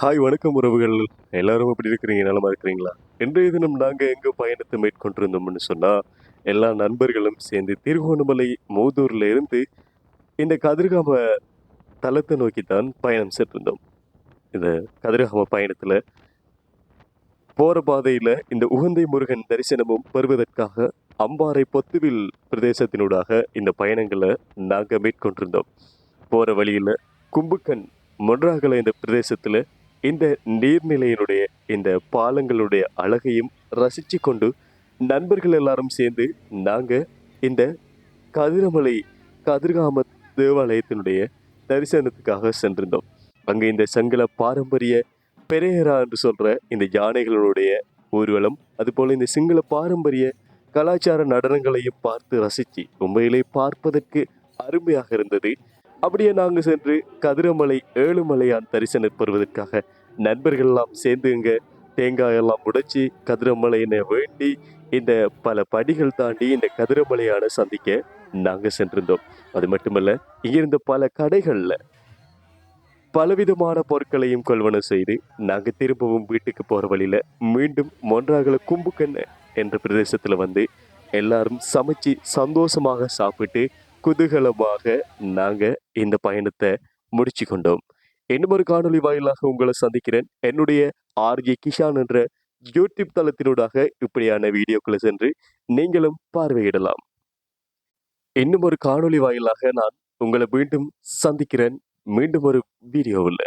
Hi வணக்கம் உறவுகள். எல்லாரும் எப்படி இருக்கிறீங்க? நலமா இருக்கிறீங்களா? இன்றைய தினம் நாங்க எங்க பயணத்தை மேற்கொண்டிருந்தோம்னு சொன்னா, எல்லா நண்பர்களும் சேர்ந்து திருகோணமலை மூதூர்ல இருந்து இந்த கதிர்காம தலத்தை நோக்கி தான் பயணம் சென்றிருந்தோம். இந்த கதிர்காம பயணத்துல போற பாதையில இந்த உகந்தை முருகன் தரிசனமும் பெறுவதற்காக அம்பாறை பொத்துவில் பிரதேசத்தினூடாக இந்த பயணங்களை நாங்க மேற்கொண்டிருந்தோம். போற வழியில கும்புக்கன் மொன்றாகல இந்த பிரதேசத்துல இந்த நீர்நிலையினுடைய இந்த பாலங்களுடைய அழகையும் ரசிச்சு கொண்டு நண்பர்கள் எல்லாரும் சேர்ந்து நாங்க இந்த கதிரமலை கதிர்காம தேவாலயத்தினுடைய தரிசனத்துக்காக சென்றிருந்தோம். அங்க இந்த சங்கல பாரம்பரிய பெரேரா என்று சொல்ற இந்த யானைகளுடைய ஊர்வலம், அதுபோல இந்த சிங்கள பாரம்பரிய கலாச்சார நடனங்களையும் பார்த்து ரசிச்சு உண்மையிலே பார்ப்பதற்கு அருமையாக இருந்தது. அப்படியே நாங்கள் சென்று கதிரமலை ஏழுமலையான் தரிசனம் பெறுவதற்காக நண்பர்கள் எல்லாம் சேர்ந்து இங்க தேங்காய் எல்லாம் உடைச்சி கதிரமலையினை வேண்டி இந்த பல படிகள் தாண்டி இந்த கதிரமலையான சந்திக்க நாங்க சென்றிருந்தோம். அது மட்டுமல்ல, இங்கிருந்த பல கடைகள்ல பலவிதமான பொருட்களையும் கொள்வன செய்து நாங்க திரும்பவும் வீட்டுக்கு போற வழியில மீண்டும் மொன்றாகல கும்புக்கன் என்ற பிரதேசத்துல வந்து எல்லாரும் சமைச்சு சந்தோஷமாக சாப்பிட்டு குதூகலமாக நாங்க இந்த பயணத்தை முடிச்சு கொண்டோம். இன்னும் ஒரு காணொளி வாயிலாக உங்களை சந்திக்கிறேன். என்னுடைய ஆர்ஜி கிஷான் என்ற யூடியூப் தளத்தினூடாக இப்படியான வீடியோக்களை சென்று நீங்களும் பார்வையிடலாம். இன்னும் ஒரு காணொளி வாயிலாக நான் உங்களை மீண்டும் சந்திக்கிறேன். மீண்டும் ஒரு வீடியோவில்.